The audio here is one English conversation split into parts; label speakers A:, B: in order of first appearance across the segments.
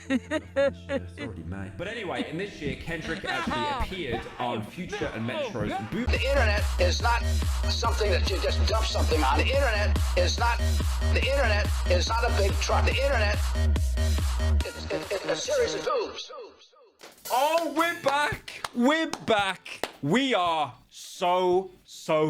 A: It's already May. But anyway, in this year, Kendrick actually appeared on Future and Metro's Boot.
B: The internet is not something that you just dump something on. The internet is not a big truck. The internet is a series of tubes.
A: Oh, we're back. We're back. We are so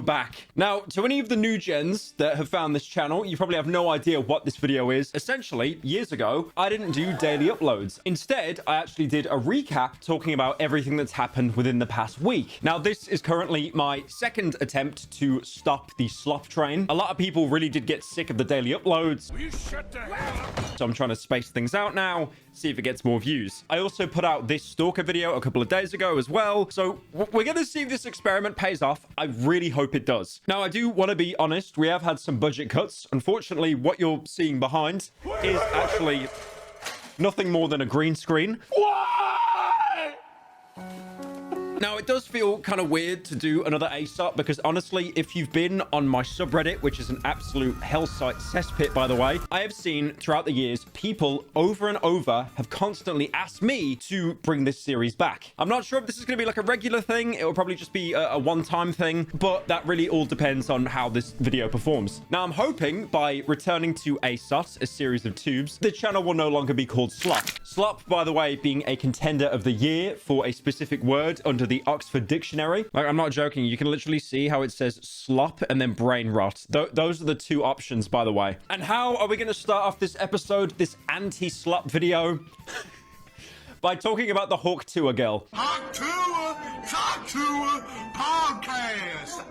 A: back. Now, to any of the new gens that have found this channel, you probably have no idea what this video is. Essentially, years ago, I didn't do daily uploads. Instead, I actually did a recap talking about everything that's happened within the past week. Now, this is currently my second attempt to stop the slop train. A lot of people really did get sick of the daily uploads.
C: Will you shut the hell up?
A: So I'm trying to space things out now, see if it gets more views. I also put out this stalker video a couple of days ago as well. So we're going to see if this experiment pays off. I really hope it does. Now, I do want to be honest. We have had some budget cuts. Unfortunately, what you're seeing behind is actually nothing more than a green screen. Now, it does feel kind of weird to do another ASOT because honestly, if you've been on my subreddit, which is an absolute hell site cesspit, by the way, I have seen throughout the years, people over and over have constantly asked me to bring this series back. I'm not sure if this is going to be like a regular thing. It will probably just be a one-time thing, but that really all depends on how this video performs. Now, I'm hoping by returning to ASOT, a series of tubes, the channel will no longer be called Slop. Slop, by the way, being a contender of the year for a specific word under the Oxford Dictionary. Like, I'm not joking. You can literally see how it says slop and then brain rot. Those are the two options, by the way. And how are we going to start off this episode, this anti-slop video? By talking about the Hawk Tour girl.
C: Talk to a podcast.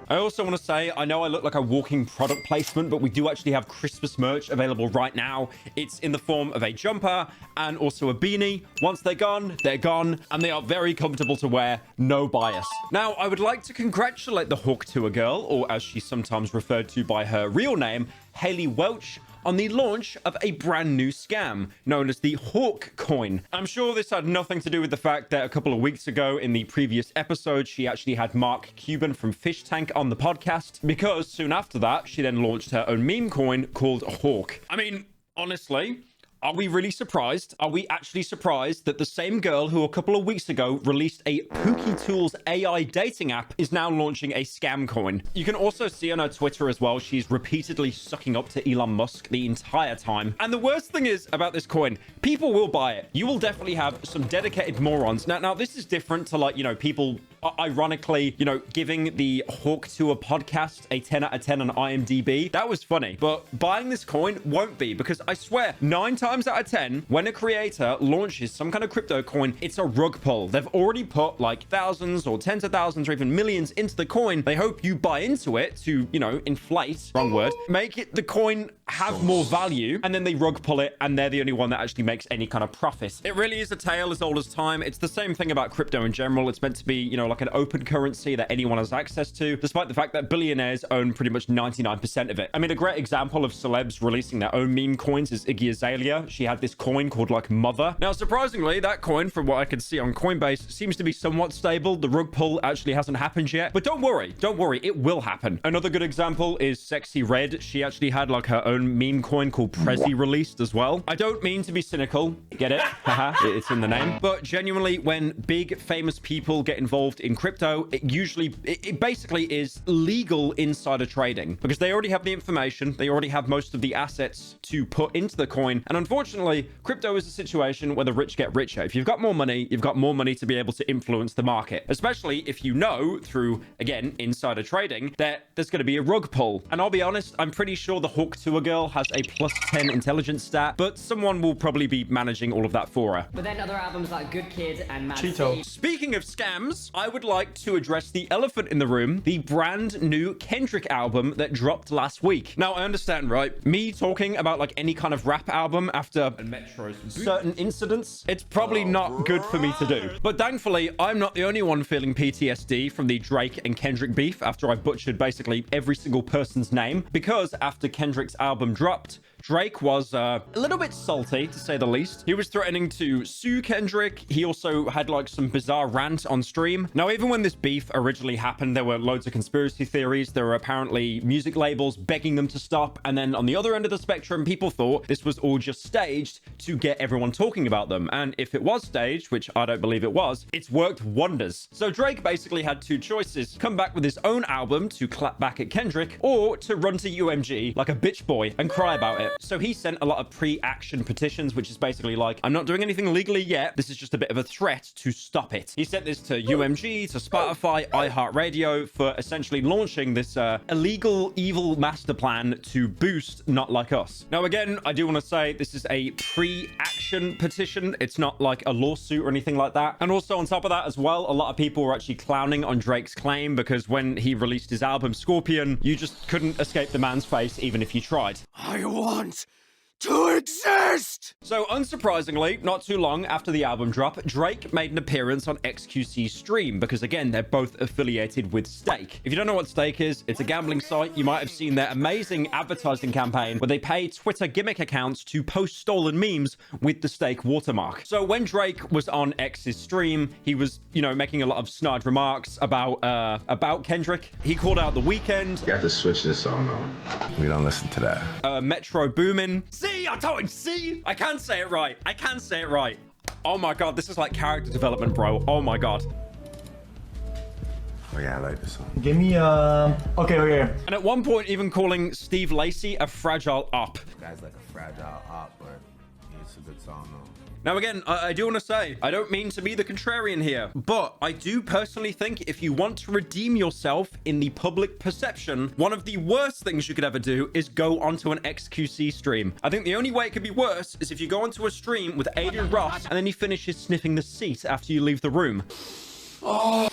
A: I also want to say, I know I look like a walking product placement, but we do actually have Christmas merch available right now. It's in the form of a jumper and also a beanie. Once they're gone, and they are very comfortable to wear, no bias. Now, I would like to congratulate the Hawk Tour girl, or as she's sometimes referred to by her real name, Haley Welch, on the launch of a brand new scam known as the Hawk Coin. I'm sure this had nothing to do with the fact that a couple of weeks ago in the previous episode, she actually had Mark Cuban from Fish Tank on the podcast, because soon after that, she then launched her own meme coin called Hawk. I mean, honestly, are we really surprised? Are we actually surprised that the same girl who a couple of weeks ago released a Pookie Tools AI dating app is now launching a scam coin? You can also see on her Twitter as well, she's repeatedly sucking up to Elon Musk the entire time. And the worst thing is about this coin, people will buy it. You will definitely have some dedicated morons. Now this is different to, like, you know, people ironically, you know, giving the Hawk Tour podcast a 10 out of 10 on IMDb. That was funny, but buying this coin won't be, because I swear 9 times out of 10, when a creator launches some kind of crypto coin, it's a rug pull. They've already put like thousands or tens of thousands or even millions into the coin. They hope you buy into it to, you know, inflate, wrong word, make it the coin have more value, and then they rug pull it, and they're the only one that actually makes any kind of profit. It really is a tale as old as time. It's the same thing about crypto in general. It's meant to be, you know, like an open currency that anyone has access to, despite the fact that billionaires own pretty much 99% of it. I mean, a great example of celebs releasing their own meme coins is Iggy Azalea. She had this coin called like Mother. Now, surprisingly, that coin, from what I can see on Coinbase, seems to be somewhat stable. The rug pull actually hasn't happened yet, but don't worry, it will happen. Another good example is Sexy Red. She actually had like her own meme coin called Prezi released as well. I don't mean to be cynical, get it? Haha, it's in the name. But genuinely, when big famous people get involved in crypto, it basically is legal insider trading, because they already have the information, they already have most of the assets to put into the coin. And unfortunately, crypto is a situation where the rich get richer. If you've got more money, you've got more money to be able to influence the market, especially if you know through, again, insider trading, that there's going to be a rug pull. And I'll be honest, I'm pretty sure the Hawk Tour girl has a +10 intelligence stat, but someone will probably be managing all of that for her.
D: But then other albums like Good Kid and Mad
E: Cheeto.
D: City.
A: Speaking of scams, I would like to address the elephant in the room, the brand new Kendrick album that dropped last week. Now, I understand, right? Me talking about like any kind of rap album after certain incidents, it's probably not good for me to do. But thankfully, I'm not the only one feeling PTSD from the Drake and Kendrick beef after I butchered basically every single person's name, because after Kendrick's album dropped, Drake was a little bit salty, to say the least. He was threatening to sue Kendrick. He also had like some bizarre rant on stream. Now, even when this beef originally happened, there were loads of conspiracy theories. There were apparently music labels begging them to stop. And then on the other end of the spectrum, people thought this was all just staged to get everyone talking about them. And if it was staged, which I don't believe it was, it's worked wonders. So Drake basically had two choices: come back with his own album to clap back at Kendrick, or to run to UMG like a bitch boy and cry about it. So he sent a lot of pre-action petitions, which is basically like, I'm not doing anything legally yet. This is just a bit of a threat to stop it. He sent this to UMG, to Spotify, iHeartRadio for essentially launching this illegal, evil master plan to boost Not Like Us. Now, again, I do want to say this is a pre-action petition. It's not like a lawsuit or anything like that. And also on top of that as well, a lot of people were actually clowning on Drake's claim because when he released his album Scorpion, you just couldn't escape the man's face even if you tried.
C: I want to exist!
A: So unsurprisingly, not too long after the album drop, Drake made an appearance on XQC's stream because, again, they're both affiliated with Stake. If you don't know what Stake is, it's a gambling site. You might have seen their amazing advertising campaign where they pay Twitter gimmick accounts to post stolen memes with the Stake watermark. So when Drake was on X's stream, he was, you know, making a lot of snide remarks about Kendrick. He called out The Weeknd.
E: You have to switch this song on. We don't listen to that.
A: Metro Boomin. See, I told you, see? I can say it right. I can say it right. Oh my God, this is like character development, bro. Oh my God.
E: Oh yeah, I like this song.
F: Give me, okay.
A: And at one point, even calling Steve Lacy a fragile op.
E: Guy's like a fragile op, but it's a good song though.
A: Now, again, I do want to say, I don't mean to be the contrarian here, but I do personally think if you want to redeem yourself in the public perception, one of the worst things you could ever do is go onto an XQC stream. I think the only way it could be worse is if you go onto a stream with Adrian Ross and then he finishes sniffing the seat after you leave the room.
G: Oh.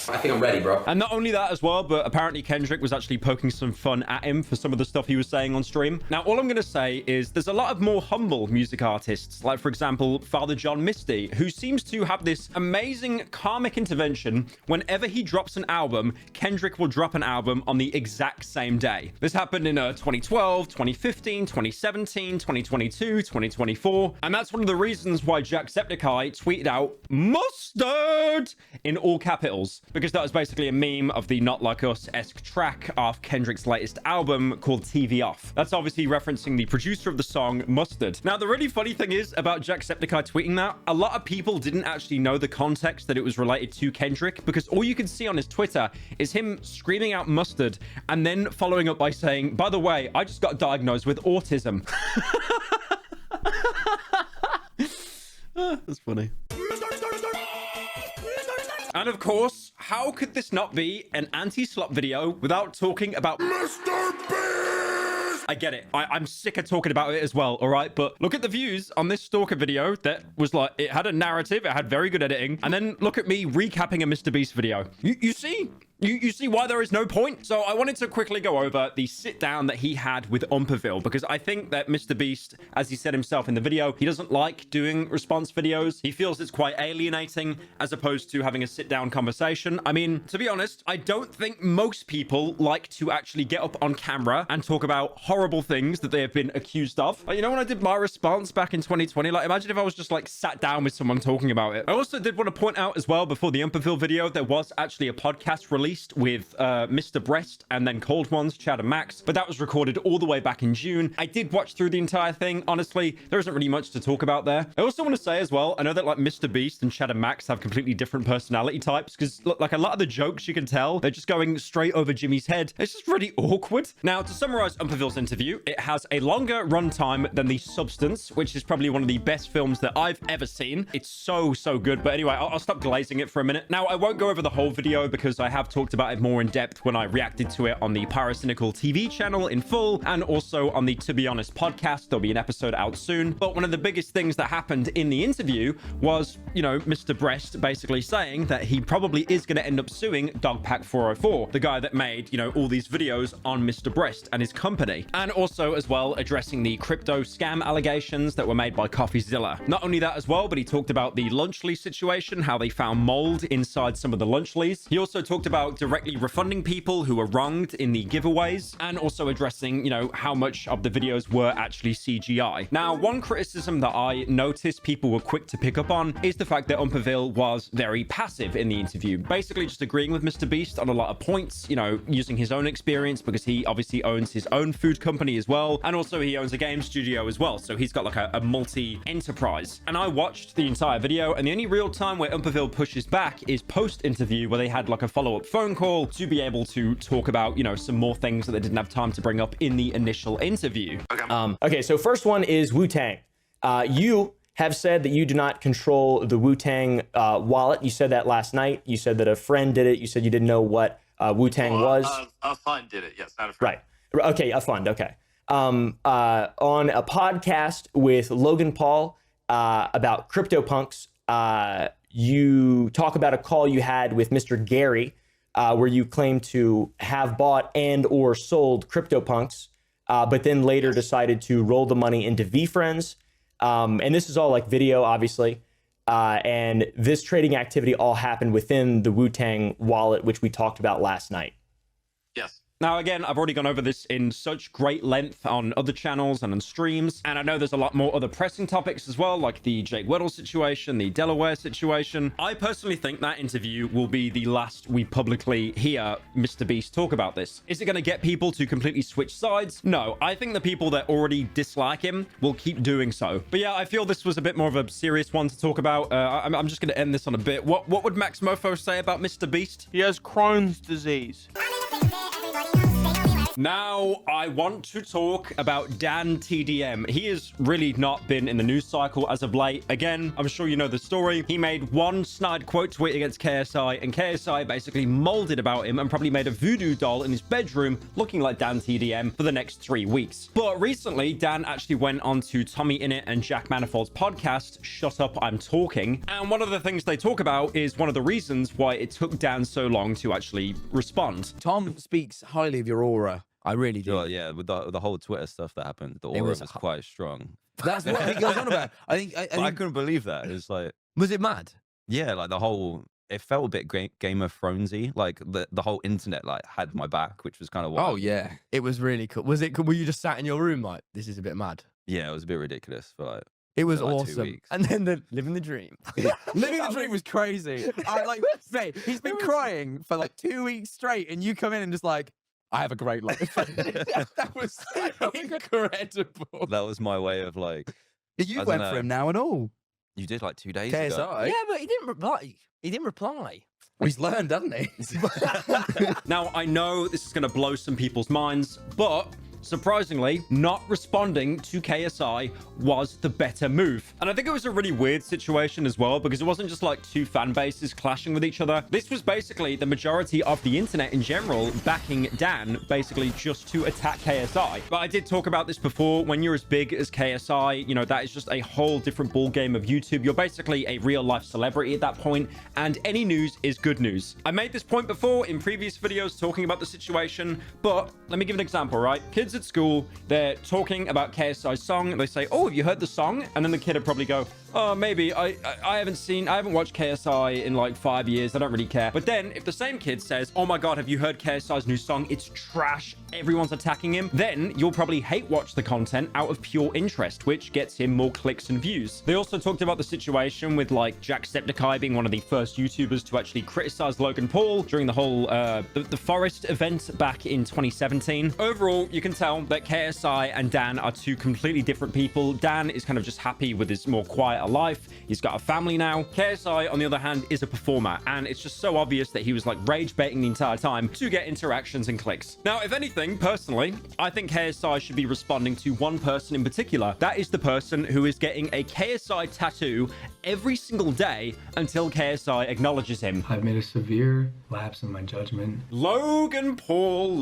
G: I think I'm ready, bro.
A: And not only that as well, but apparently Kendrick was actually poking some fun at him for some of the stuff he was saying on stream. Now, all I'm going to say is there's a lot of more humble music artists, like, for example, Father John Misty, who seems to have this amazing karmic intervention. Whenever he drops an album, Kendrick will drop an album on the exact same day. This happened in 2012, 2015, 2017, 2022, 2024. And that's one of the reasons why Jacksepticeye tweeted out mustard in all capitals, because that was basically a meme of the Not Like Us-esque track off Kendrick's latest album called TV Off. That's obviously referencing the producer of the song, Mustard. Now, the really funny thing is about Jacksepticeye tweeting that, a lot of people didn't actually know the context that it was related to Kendrick, because all you can see on his Twitter is him screaming out mustard and then following up by saying, by the way, I just got diagnosed with autism. That's funny. And of course, how could this not be an anti-slop video without talking about MrBeast? I get it. I'm sick of talking about it as well, all right? But look at the views on this Stalker video that was like, it had a narrative, it had very good editing. And then look at me recapping a MrBeast video. You see? You see why there is no point? So I wanted to quickly go over the sit down that he had with Umperville, because I think that MrBeast, as he said himself in the video, he doesn't like doing response videos. He feels it's quite alienating as opposed to having a sit down conversation. I mean, to be honest, I don't think most people like to actually get up on camera and talk about horrible things that they have been accused of. You know, when I did my response back in 2020, like imagine if I was just like sat down with someone talking about it. I also did want to point out as well, before the Umperville video, there was actually a podcast released with MrBeast and then Cold Ones, Chad and Max, but that was recorded all the way back in June. I did watch through the entire thing. Honestly, there isn't really much to talk about there. I also want to say as well, I know that like MrBeast and Chad and Max have completely different personality types, because like a lot of the jokes you can tell, they're just going straight over Jimmy's head. It's just really awkward. Now, to summarize Umperville's interview, it has a longer runtime than The Substance, which is probably one of the best films that I've ever seen. It's so good. But anyway, I'll stop glazing it for a minute. Now, I won't go over the whole video because I have talked about it more in depth when I reacted to it on the Pyrocynical TV channel in full, and also on the To Be Honest podcast. There'll be an episode out soon. But one of the biggest things that happened in the interview was, you know, MrBeast basically saying that he probably is going to end up suing Dogpack 404, the guy that made, you know, all these videos on MrBeast and his company. And also as well addressing the crypto scam allegations that were made by CoffeeZilla. Not only that as well, but he talked about the Lunchly situation, how they found mold inside some of the Lunchlies. He also talked about about directly refunding people who were wronged in the giveaways, and also addressing, you know, how much of the videos were actually CGI. Now, one criticism that I noticed people were quick to pick up on is the fact that Umperville was very passive in the interview, basically just agreeing with MrBeast on a lot of points, you know, using his own experience because he obviously owns his own food company as well, and also he owns a game studio as well, so he's got like a multi-enterprise. And I watched the entire video, and the only real time where Umperville pushes back is post-interview, where they had like a follow-up phone call to be able to talk about, you know, some more things that they didn't have time to bring up in the initial interview.
H: Okay, so first one is Wu-Tang. You have said that you do not control the Wu-Tang wallet. You said that last night. You said that a friend did it. You said you didn't know what Wu-Tang was.
G: A fund did it, yes, not a friend.
H: Right. Okay, a fund. Okay. On a podcast with Logan Paul about CryptoPunks, you talk about a call you had with Mr. Gary, where you claim to have bought and or sold CryptoPunks, but then later decided to roll the money into VFriends. And this is all like video, obviously. And this trading activity all happened within the Wu-Tang wallet, which we talked about last night.
G: Yes.
A: Now, again, I've already gone over this in such great length on other channels and on streams, and I know there's a lot more other pressing topics as well, like the Jake Weddle situation, the Delaware situation. I personally think that interview will be the last we publicly hear MrBeast talk about this. Is it going to get people to completely switch sides? No, I think the people that already dislike him will keep doing so. But yeah, I feel this was a bit more of a serious one to talk about. I'm just going to end this on a bit. What would Max Mofo say about MrBeast?
C: He has Crohn's disease.
A: Now, I want to talk about DanTDM. He has really not been in the news cycle as of late. Again, I'm sure you know the story. He made one snide quote tweet against KSI, and KSI basically molded about him and probably made a voodoo doll in his bedroom looking like DanTDM for the next 3 weeks. But recently, Dan actually went on to Tommy Innit and Jack Manifold's podcast, Shut Up, I'm Talking. And one of the things they talk about is one of the reasons why it took Dan so long to actually respond.
I: Tom speaks highly of your aura. I really do.
E: Sure, yeah, with the whole Twitter stuff that happened, the aura was quite strong.
I: That's what he goes on about. I think
E: I couldn't believe that. It's like,
I: was it mad?
E: Yeah, like the whole. It felt a bit Game of Thronesy. Like the whole internet like had my back, which was kind of wild.
I: Oh yeah, it was really cool. Was it cool? Were you just sat in your room like, this is a bit mad?
E: Yeah, it was a bit ridiculous for like.
I: It was
E: for, like, 2
I: awesome.
E: weeks.
I: And then the living the dream. Living the dream was crazy. I like, mate, he's been crying for like 2 weeks straight, and you come in and just like, I have a great life. That was incredible.
E: That was my way of like.
I: You went for him now and all.
E: You did like 2 days
I: KSI.
E: ago.
I: Yeah, but he didn't reply. Well, he's learned, hasn't he?
A: Now, I know this is going to blow some people's minds, but surprisingly, not responding to KSI was the better move. And I think it was a really weird situation as well, because it wasn't just like two fan bases clashing with each other. This was basically the majority of the internet in general backing Dan, basically just to attack KSI. But I did talk about this before. When you're as big as KSI, you know, that is just a whole different ball game of YouTube. You're basically a real life celebrity at that point, and any news is good news. I made this point before in previous videos talking about the situation, but let me give an example, right? Kids at school, they're talking about KSI's song, and they say, oh, have you heard the song? And then the kid would probably go, oh, maybe. I haven't watched KSI in like 5 years. I don't really care. But then if the same kid says, oh my God, have you heard KSI's new song? It's trash. Everyone's attacking him. Then you'll probably hate watch the content out of pure interest, which gets him more clicks and views. They also talked about the situation with like Jacksepticeye being one of the first YouTubers to actually criticize Logan Paul during the whole, the Forest event back in 2017. Overall, you can tell that KSI and Dan are two completely different people. Dan is kind of just happy with his more quiet life. He's got a family now. KSI, on the other hand, is a performer, and it's just so obvious that he was like rage baiting the entire time to get interactions and clicks. Now, if anything, personally, I think KSI should be responding to one person in particular. That is the person who is getting a KSI tattoo every single day until KSI acknowledges him.
J: I've made a severe lapse in my judgment.
A: Logan Paul,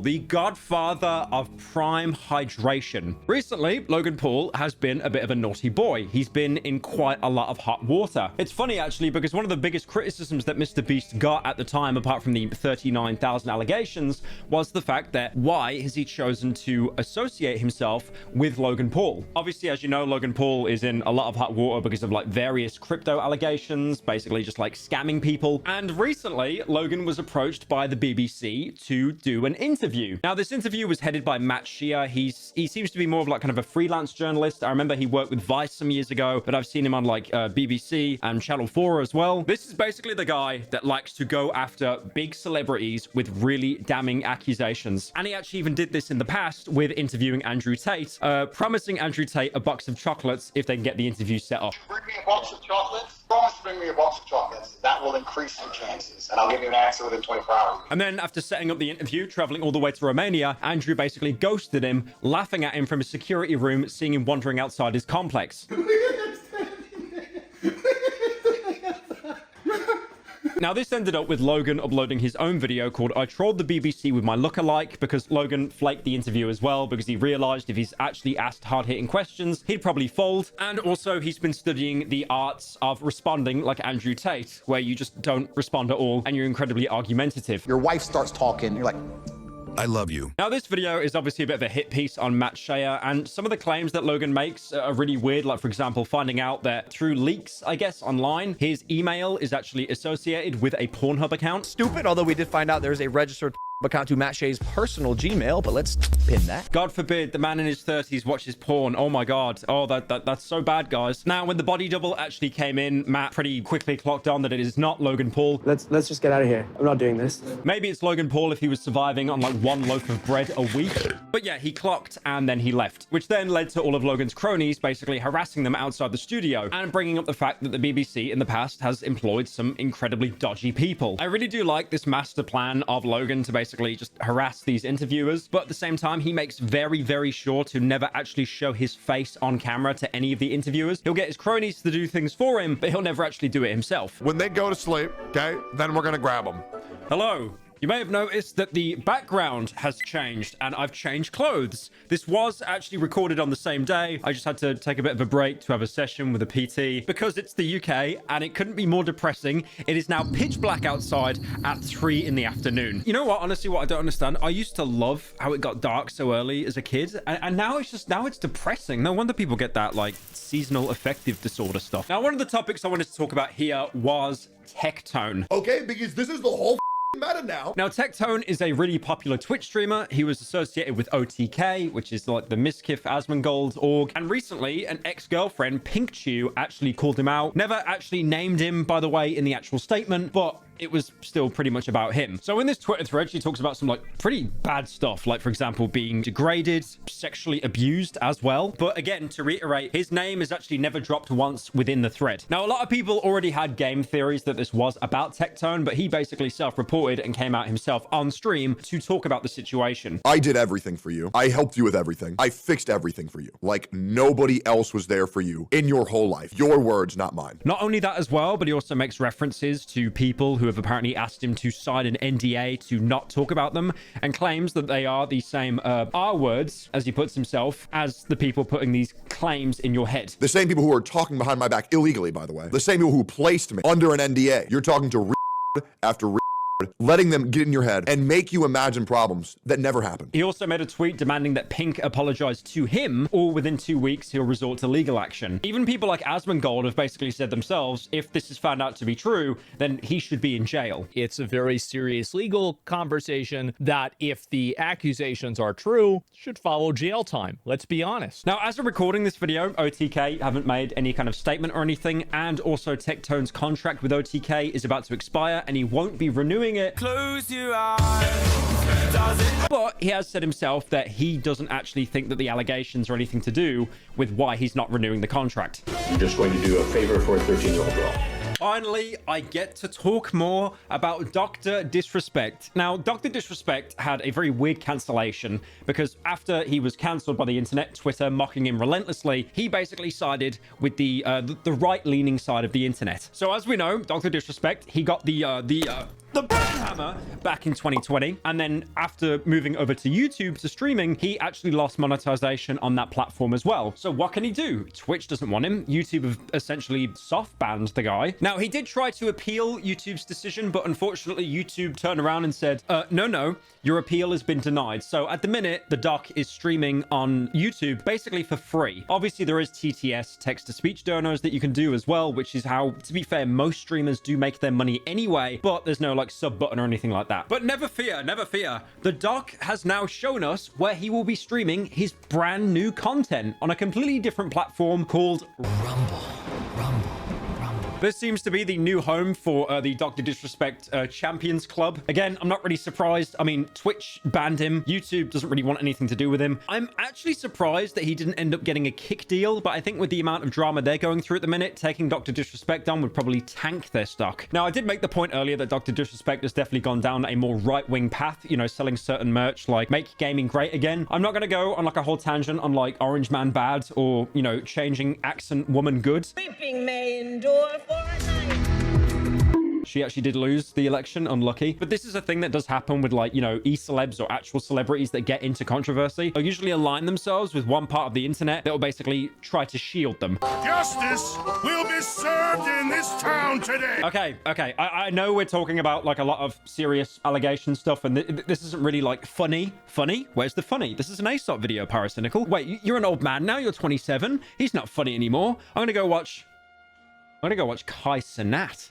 A: the godfather of prime hydration. Recently, Logan Paul has been a bit of a naughty boy. He's been in quite a lot of hot water. It's funny, actually, because one of the biggest criticisms that MrBeast got at the time, apart from the 39,000 allegations, questions was the fact that why has he chosen to associate himself with Logan Paul? Obviously, as you know, Logan Paul is in a lot of hot water because of like various crypto allegations, basically just like scamming people. And recently, Logan was approached by the BBC to do an interview. Now, this interview was headed by Matt Shea. He seems to be more of like kind of a freelance journalist. I remember he worked with Vice some years ago, but I've seen him on like BBC and Channel 4 as well. This is basically the guy that likes to go after big celebrities with really damning accusations. And he actually even did this in the past with interviewing Andrew Tate, promising Andrew Tate a box of chocolates if they can get the interview set up.
K: Bring me a box of chocolates. Promise to bring me a box of chocolates. That will increase your chances, and I'll give you an answer within 24 hours.
A: And then after setting up the interview, traveling all the way to Romania, Andrew basically ghosted him, laughing at him from his security room, seeing him wandering outside his complex. Now, this ended up with Logan uploading his own video called I Trolled the BBC with My Lookalike, because Logan flaked the interview as well because he realized if he's actually asked hard-hitting questions, he'd probably fold. And also, he's been studying the arts of responding like Andrew Tate, where you just don't respond at all and you're incredibly argumentative.
K: Your wife starts talking, you're like,
L: I love you.
A: Now, this video is obviously a bit of a hit piece on Matt Shea, and some of the claims that Logan makes are really weird. Like, for example, finding out that through leaks, I guess, online, his email is actually associated with a Pornhub account.
M: Stupid, although we did find out there's a registered account to Matt Shea's personal Gmail, but let's pin that.
A: God forbid the man in his 30s watches porn. Oh my God. Oh, that's so bad, guys. Now, when the body double actually came in, Matt pretty quickly clocked on that it is not Logan Paul.
F: Let's just get out of here. I'm not doing this.
A: Maybe it's Logan Paul if he was surviving on like one loaf of bread a week. But yeah, he clocked and then he left, which then led to all of Logan's cronies basically harassing them outside the studio and bringing up the fact that the BBC in the past has employed some incredibly dodgy people. I really do like this master plan of Logan to basically just harass these interviewers, but at the same time, he makes very, very sure to never actually show his face on camera to any of the interviewers. He'll get his cronies to do things for him, but he'll never actually do it himself.
L: When they go to sleep, okay, then we're gonna grab them.
A: Hello. You may have noticed that the background has changed and I've changed clothes. This was actually recorded on the same day. I just had to take a bit of a break to have a session with a PT because it's the UK and it couldn't be more depressing. It is now pitch black outside at 3 in the afternoon. You know what? Honestly, what I don't understand, I used to love how it got dark so early as a kid. And now it's depressing. No wonder people get that like seasonal affective disorder stuff. Now, one of the topics I wanted to talk about here was Tectone.
L: Okay, because this is the whole meta now.
A: Now, Tectone is a really popular Twitch streamer. He was associated with OTK, which is like the Miskiff Asmongold org. And recently, an ex-girlfriend, Pink Chew, actually called him out. Never actually named him, by the way, in the actual statement, but it was still pretty much about him. So in this Twitter thread, she talks about some like pretty bad stuff, like for example, being degraded, sexually abused as well. But again, to reiterate, his name is actually never dropped once within the thread. Now, a lot of people already had game theories that this was about Tectone, but he basically self-reported and came out himself on stream to talk about the situation.
L: I did everything for you. I helped you with everything. I fixed everything for you. Like nobody else was there for you in your whole life. Your words, not mine.
A: Not only that as well, but he also makes references to people who have apparently asked him to sign an NDA to not talk about them, and claims that they are the same R words, as he puts himself, as the people putting these claims in your head.
L: The same people who are talking behind my back illegally, by the way. The same people who placed me under an NDA. You're talking to after letting them get in your head and make you imagine problems that never happened.
A: He also made a tweet demanding that Pink apologize to him, or within 2 weeks he'll resort to legal action. Even people like Asmongold have basically said themselves, if this is found out to be true, then he should be in jail.
N: It's a very serious legal conversation that, if the accusations are true, should follow jail time. Let's be honest.
A: Now, as I'm recording this video, OTK haven't made any kind of statement or anything, and also Tectone's contract with OTK is about to expire and he won't be renewing it.
O: Close your eyes.
A: But he has said himself that he doesn't actually think that the allegations are anything to do with why he's not renewing the contract.
P: You're just going to do a favor for a 13-year-old girl.
A: Finally, I get to talk more about DrDisrespect. Now, DrDisrespect had a very weird cancellation because after he was cancelled by the internet, Twitter mocking him relentlessly, he basically sided with the right-leaning side of the internet. So as we know, DrDisrespect, he got the the hammer back in 2020. And then after moving over to YouTube to streaming, he actually lost monetization on that platform as well. So what can he do? Twitch doesn't want him. YouTube have essentially soft banned the guy. Now, he did try to appeal YouTube's decision, but unfortunately, YouTube turned around and said, no, your appeal has been denied. So at the minute, the doc is streaming on YouTube basically for free. Obviously, there is TTS, text-to-speech donos, that you can do as well, which is how, to be fair, most streamers do make their money anyway, but there's no like sub button or anything like that. But never fear, never fear. The doc has now shown us where he will be streaming his brand new content on a completely different platform called Rumble. This seems to be the new home for the DrDisrespect Champions Club. Again, I'm not really surprised. I mean, Twitch banned him. YouTube doesn't really want anything to do with him. I'm actually surprised that he didn't end up getting a kick deal, but I think with the amount of drama they're going through at the minute, taking DrDisrespect on would probably tank their stock. Now, I did make the point earlier that DrDisrespect has definitely gone down a more right-wing path, you know, selling certain merch like Make Gaming Great Again. I'm not going to go on like a whole tangent on like Orange Man Bad or, you know, changing accent woman good.
Q: Weeping may endure for a night.
A: She actually did lose the election, unlucky. But this is a thing that does happen with like, you know, e-celebs or actual celebrities that get into controversy. They'll usually align themselves with one part of the internet that will basically try to shield them.
R: Justice will be served in this town today.
A: Okay. I know we're talking about like a lot of serious allegation stuff, and this isn't really like funny. Funny? Where's the funny? This is an ASOT video, Paracynical. Wait, you're an old man now? You're 27? He's not funny anymore. I'm gonna go watch Kai Cenat.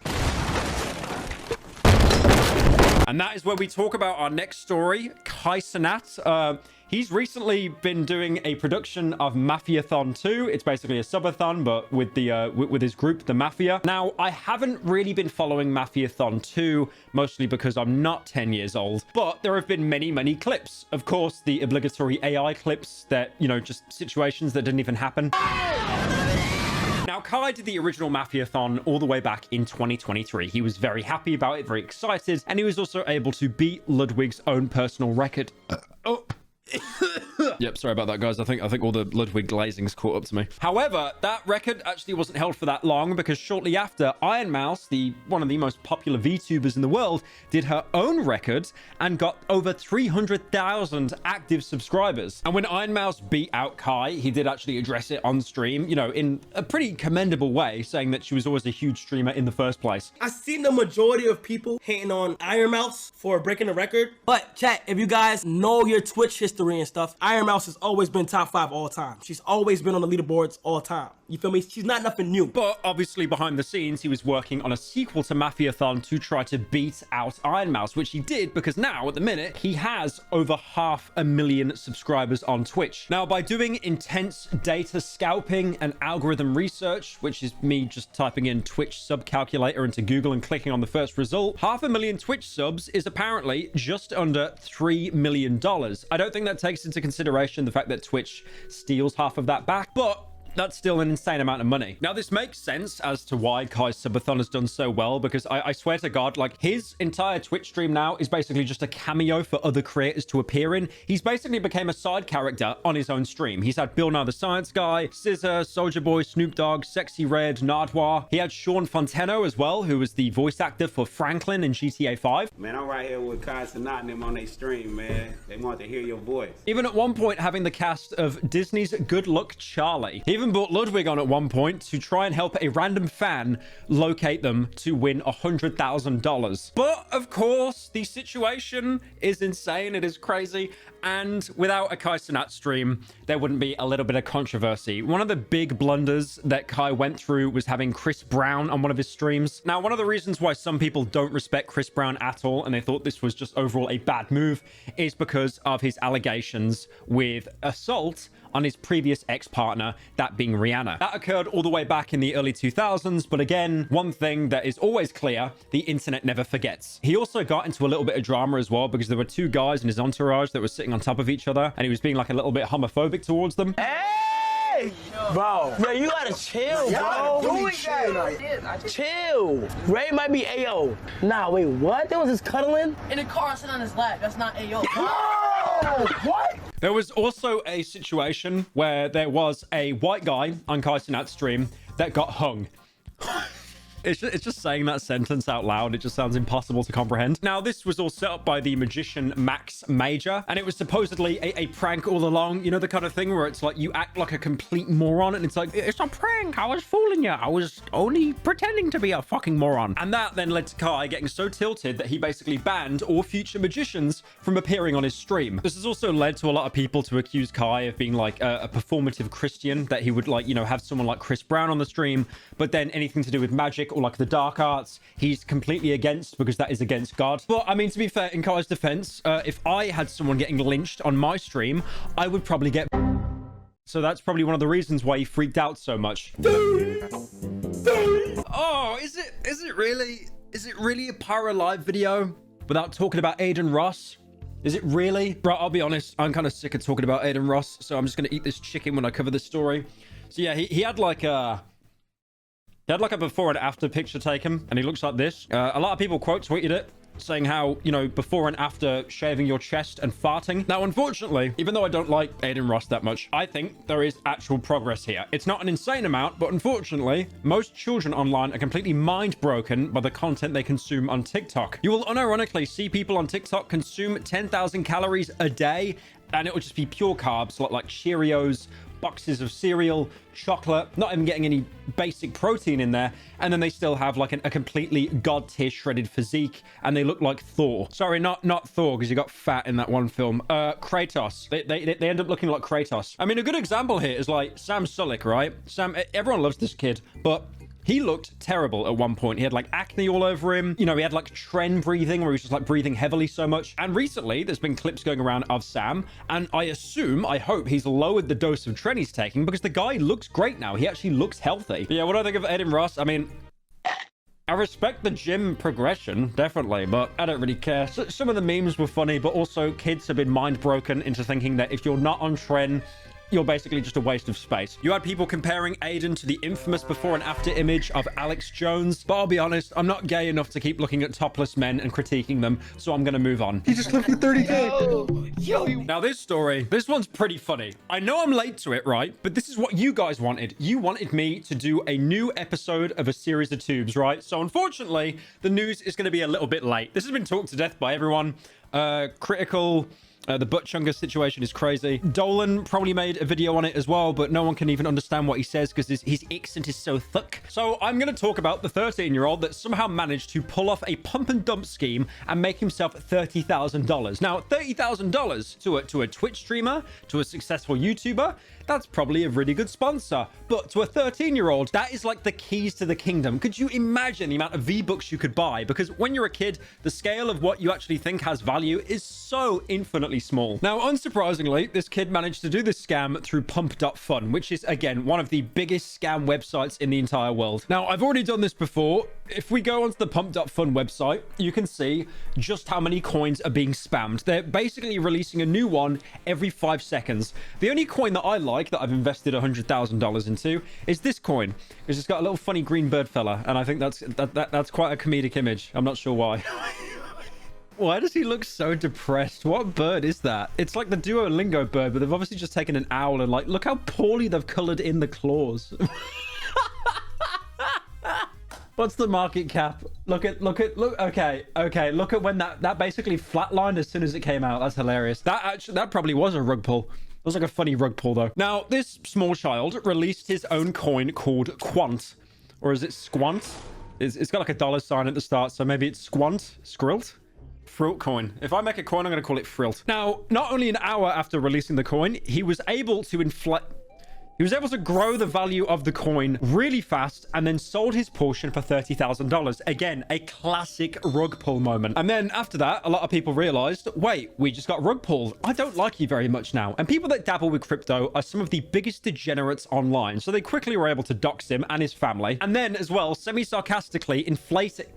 A: And that is where we talk about our next story, Kai Cenat. He's recently been doing a production of Mafiathon 2. It's basically a subathon, but with the with his group, the Mafia. Now, I haven't really been following Mafiathon 2, mostly because I'm not 10 years old. But there have been many clips. Of course, the obligatory AI clips that, you know, just situations that didn't even happen. Now, Kai did the original Mafiathon all the way back in 2023. He was very happy about it, very excited, and he was also able to beat Ludwig's own personal record. Yep, sorry about that, guys. I think all the Ludwig glazing's caught up to me. However, that record actually wasn't held for that long, because shortly after, Iron Mouse, one of the most popular VTubers in the world, did her own record and got over 300,000 active subscribers. And when Iron Mouse beat out Kai, he did actually address it on stream, you know, in a pretty commendable way, saying that she was always a huge streamer in the first place.
S: I've seen the majority of people hating on Iron Mouse for breaking the record. But chat, if you guys know your Twitch history and stuff, Iron Mouse has always been top 5 all time. She's always been on the leaderboards all time. You feel me? She's not nothing new.
A: But obviously behind the scenes, he was working on a sequel to Mafiathon to try to beat out Iron Mouse, which he did, because now at the minute, he has over 500,000 subscribers on Twitch. Now, by doing intense data scalping and algorithm research, which is me just typing in Twitch sub calculator into Google and clicking on the first result, 500,000 Twitch subs is apparently just under $3 million. I don't think that takes into consideration the fact that Twitch steals half of that back, but that's still an insane amount of money. Now, this makes sense as to why Kai's subathon has done so well, because I swear to God, like, his entire Twitch stream now is basically just a cameo for other creators to appear in. He's basically became a side character on his own stream. He's had Bill Nye the Science Guy, Scissor, Soulja Boy, Snoop Dogg, Sexy Red, Nardwar. He had Sean Fonteno as well, who was the voice actor for Franklin in GTA 5.
T: Man, I'm right here with Kai Cenat and them on their stream, man. They want to hear your voice.
A: Even at one point, having the cast of Disney's Good Luck Charlie. He even brought Ludwig on at one point to try and help a random fan locate them to win $100,000. But of course, the situation is insane. It is crazy. And without a Kai Cenat stream, there wouldn't be a little bit of controversy. One of the big blunders that Kai went through was having Chris Brown on one of his streams. Now, one of the reasons why some people don't respect Chris Brown at all, and they thought this was just overall a bad move, is because of his allegations with assault on his previous ex-partner, that being Rihanna. That occurred all the way back in the early 2000s, but again, one thing that is always clear, the internet never forgets. He also got into a little bit of drama as well, because there were two guys in his entourage that were sitting on top of each other, and he was being like a little bit homophobic towards them.
S: Hey! Bro, you gotta chill, bro. Chill. Ray might be AO. Nah, wait, what? There was this cuddling?
Q: In a car sitting on his lap. That's not AO.
S: What?
A: There was also a situation where there was a white guy on Kai Cenat's stream that got hung. It's just saying that sentence out loud. It just sounds impossible to comprehend. Now, this was all set up by the magician Max Major, and it was supposedly a prank all along. You know, the kind of thing where it's like you act like a complete moron, and it's like, it's a prank. I was fooling you. I was only pretending to be a fucking moron. And that then led to Kai getting so tilted that he basically banned all future magicians from appearing on his stream. This has also led to a lot of people to accuse Kai of being like a performative Christian, that he would like, you know, have someone like Chris Brown on the stream, but then anything to do with magic or like the dark arts, he's completely against, because that is against God. But I mean, to be fair, in Kai's defense, if I had someone getting lynched on my stream, I would probably get... So that's probably one of the reasons why he freaked out so much. Oh, is it really a PyroLive video without talking about Aiden Ross? Is it really? Bro, I'll be honest, I'm kind of sick of talking about Aiden Ross, so I'm just going to eat this chicken when I cover this story. So yeah, he had like a... They had like a before and after picture taken, and he looks like this. A lot of people quote tweeted it, saying how, you know, before and after shaving your chest and farting. Now, unfortunately, even though I don't like Aiden Ross that much, I think there is actual progress here. It's not an insane amount, but unfortunately, most children online are completely mind broken by the content they consume on TikTok. You will unironically see people on TikTok consume 10,000 calories a day, and it will just be pure carbs, like Cheerios, boxes of cereal, chocolate, not even getting any basic protein in there, and then they still have like a completely god-tier shredded physique, and they look like Thor. Sorry, not Thor, because you got fat in that one film. Kratos. They end up looking like Kratos. I mean, a good example here is like Sam Sulek, right? Everyone loves this kid, but he looked terrible at one point. He had like acne all over him. You know, he had like tren breathing, where he was just like breathing heavily so much. And recently, there's been clips going around of Sam, and I hope he's lowered the dose of tren he's taking, because the guy looks great now. He actually looks healthy. But yeah, what do I think of Aiden Ross? I mean, I respect the gym progression, definitely, but I don't really care. So, some of the memes were funny, but also kids have been mind broken into thinking that if you're not on tren, you're basically just a waste of space. You had people comparing Aiden to the infamous before and after image of Alex Jones, but I'll be honest, I'm not gay enough to keep looking at topless men and critiquing them, so I'm gonna move on.
R: He just lived for 30K.
A: Now this story, this one's pretty funny. I know I'm late to it, right? But this is what you guys wanted. You wanted me to do a new episode of a series of tubes, right? So unfortunately, the news is gonna be a little bit late. This has been talked to death by everyone. Critical... the butt chungus situation is crazy. Dolan probably made a video on it as well, but no one can even understand what he says because his accent is so thick. So I'm going to talk about the 13-year-old that somehow managed to pull off a pump and dump scheme and make himself $30,000. Now, $30,000 to a Twitch streamer, to a successful YouTuber, that's probably a really good sponsor. But to a 13-year-old, that is like the keys to the kingdom. Could you imagine the amount of V-Bucks you could buy? Because when you're a kid, the scale of what you actually think has value is so infinitely small. Now, unsurprisingly, this kid managed to do this scam through pump.fun, which is, again, one of the biggest scam websites in the entire world. Now, I've already done this before. If we go onto the pump.fun website, you can see just how many coins are being spammed. They're basically releasing a new one every 5 seconds. The only coin that I like, that I've invested $100,000 into, is this coin, because it's got a little funny green bird fella, and I think that's quite a comedic image. I'm not sure why. Why does he look so depressed? What bird is that? It's like the Duolingo bird, but they've obviously just taken an owl and like, look how poorly they've colored in the claws. What's the market cap? Look, okay, look at when that basically flatlined as soon as it came out. That's hilarious. That probably was a rug pull. It was like a funny rug pull though. Now, this small child released his own coin called Quant, or is it Squant? It's got like a $sign at the start, so maybe it's Squant? Skrilt? Frilt coin. If I make a coin, I'm going to call it Frilt. Now, not only an hour after releasing the coin, he was able to grow the value of the coin really fast and then sold his portion for $30,000. Again, a classic rug pull moment. And then after that, a lot of people realized, wait, we just got rug pulled. I don't like you very much now. And people that dabble with crypto are some of the biggest degenerates online. So they quickly were able to dox him and his family. And then as well, semi-sarcastically inflate it.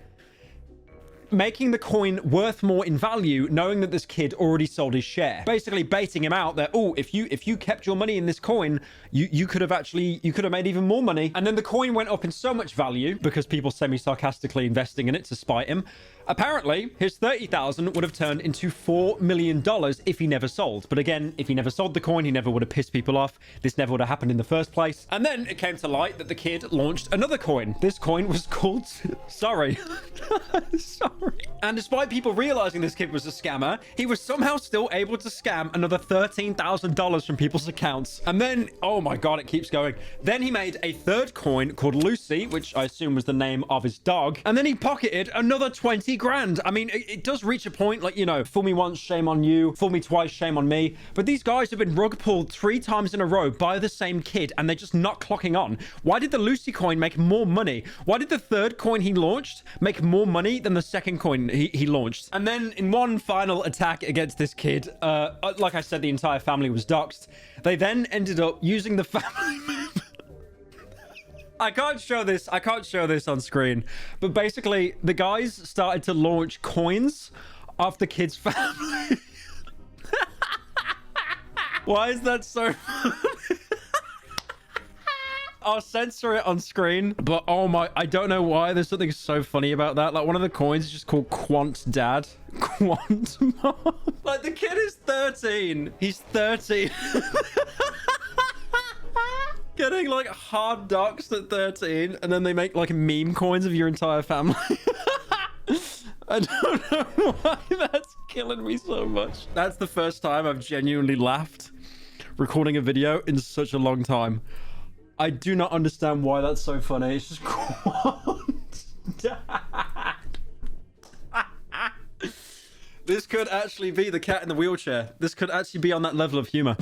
A: making the coin worth more in value, knowing that this kid already sold his share, basically baiting him out that, oh, if you kept your money in this coin, you could have made even more money. And then the coin went up in so much value because people semi-sarcastically investing in it to spite him. Apparently, his 30,000 would have turned into $4 million if he never sold. But again, if he never sold the coin, he never would have pissed people off. This never would have happened in the first place. And then it came to light that the kid launched another coin. This coin was called... Sorry. Sorry. And despite people realizing this kid was a scammer, he was somehow still able to scam another $13,000 from people's accounts. And then, oh my God, it keeps going. Then he made a third coin called Lucy, which I assume was the name of his dog. And then he pocketed another 20 grand. I mean, it does reach a point like, you know, fool me once, shame on you. Fool me twice, shame on me. But these guys have been rug pulled 3 times in a row by the same kid, and they're just not clocking on. Why did the Lucy coin make more money? Why did the third coin he launched make more money than the second coin he launched? And then in one final attack against this kid, like I said, the entire family was doxxed. They then ended up using the family member. I can't show this on screen, but basically the guys started to launch coins off the kid's family. Why is that so funny? I'll censor it on screen, but oh my, I don't know why there's something so funny about that. Like, one of the coins is just called Quant Dad. Quant Mom. Like, the kid is 13. He's 13. Getting like hard doxxed at 13, and then they make like meme coins of your entire family. I don't know why that's killing me so much. That's the first time I've genuinely laughed recording a video in such a long time. I do not understand why that's so funny. It's just Dad. This could actually be the cat in the wheelchair. This could actually be on that level of humor.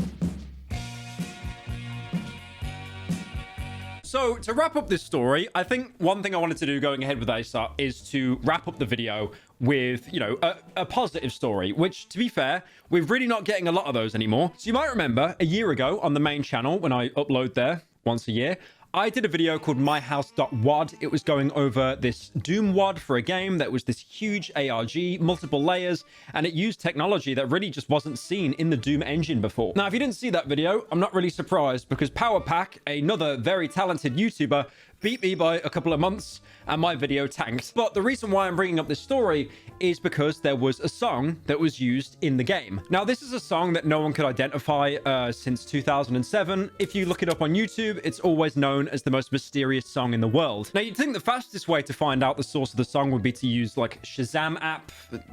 A: So to wrap up this story, I think one thing I wanted to do going ahead with ASOT is to wrap up the video with, you know, a positive story, which, to be fair, we're really not getting a lot of those anymore. So you might remember a year ago on the main channel, when I upload there once a year, I did a video called myhouse.wad. It was going over this Doom WAD for a game that was this huge ARG, multiple layers, and it used technology that really just wasn't seen in the Doom engine before. Now, if you didn't see that video, I'm not really surprised, because PowerPack, another very talented YouTuber, beat me by a couple of months and my video tanked. But the reason why I'm bringing up this story is because there was a song that was used in the game. Now, this is a song that no one could identify since 2007. If you look it up on YouTube, it's always known as the most mysterious song in the world. Now, you'd think the fastest way to find out the source of the song would be to use like Shazam app.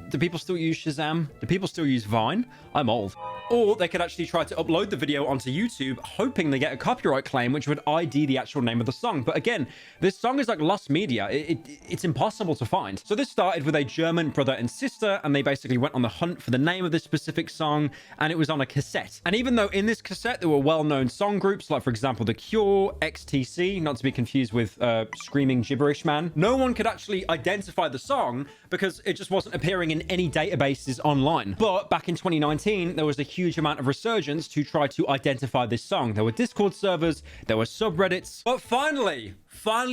A: Do people still use Shazam? Do people still use Vine? I'm old. Or they could actually try to upload the video onto YouTube, hoping they get a copyright claim, which would ID the actual name of the song. But again, this song is like lost media. It's impossible to find. So this started with a German brother and sister, and they basically went on the hunt for the name of this specific song, and it was on a cassette. And even though in this cassette there were well-known song groups, like for example The Cure, XTC, not to be confused with Screaming Gibberish Man, no one could actually identify the song because it just wasn't appearing in any databases online. But back in 2019, there was a huge amount of resurgence to try to identify this song. There were Discord servers, there were subreddits, but finally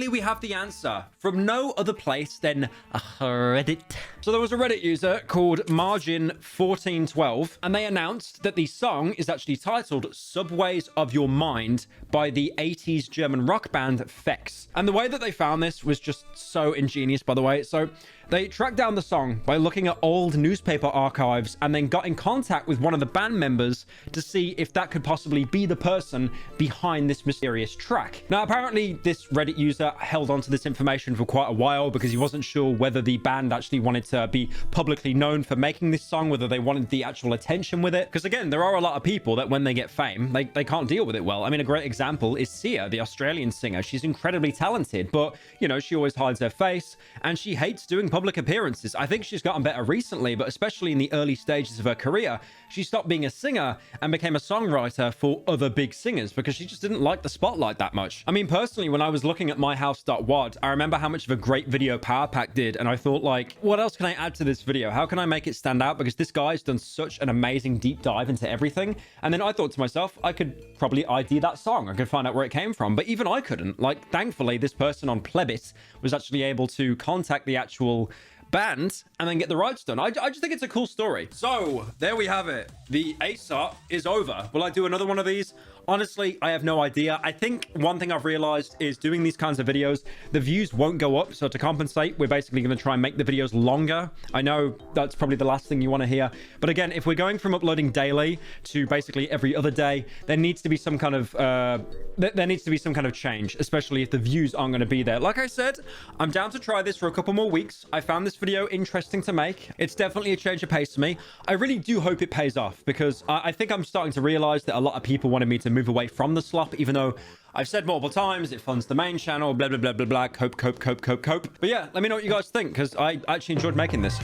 A: we have the answer from no other place than Reddit. So there was a Reddit user called Margin1412, and they announced that the song is actually titled Subways of Your Mind by the 80s German rock band Fex. And the way that they found this was just so ingenious, by the way. So they tracked down the song by looking at old newspaper archives and then got in contact with one of the band members to see if that could possibly be the person behind this mysterious track. Now, apparently this Reddit user held on to this information for quite a while because he wasn't sure whether the band actually wanted to be publicly known for making this song, whether they wanted the actual attention with it. Because again, there are a lot of people that when they get fame, they can't deal with it well. I mean, a great example is Sia, the Australian singer. She's incredibly talented, but you know, she always hides her face and she hates doing public appearances. I think she's gotten better recently, but especially in the early stages of her career, she stopped being a singer and became a songwriter for other big singers because she just didn't like the spotlight that much. I mean, personally, when I was looking at myhouse.wad, I remember how much of a great video PowerPack did, and I thought, like, what else can I add to this video? How can I make it stand out? Because this guy's done such an amazing deep dive into everything. And then I thought to myself, I could probably ID that song. I could find out where it came from, but even I couldn't. Like, thankfully, this person on Plebit was actually able to contact the actual banned and then get the rights done. I just think it's a cool story. So there we have it. The ASOT is over. Will I do another one of these? Honestly, I have no idea. I think one thing I've realized is doing these kinds of videos, the views won't go up. So to compensate, we're basically going to try and make the videos longer. I know that's probably the last thing you want to hear. But again, if we're going from uploading daily to basically every other day, there needs to be some kind of change, especially if the views aren't going to be there. Like I said, I'm down to try this for a couple more weeks. I found this video interesting to make. It's definitely a change of pace for me. I really do hope it pays off because I think I'm starting to realize that a lot of people wanted me to move away from the slop, even though I've said multiple times it funds the main channel, blah blah blah blah blah, cope. But yeah, let me know what you guys think because I actually enjoyed making this.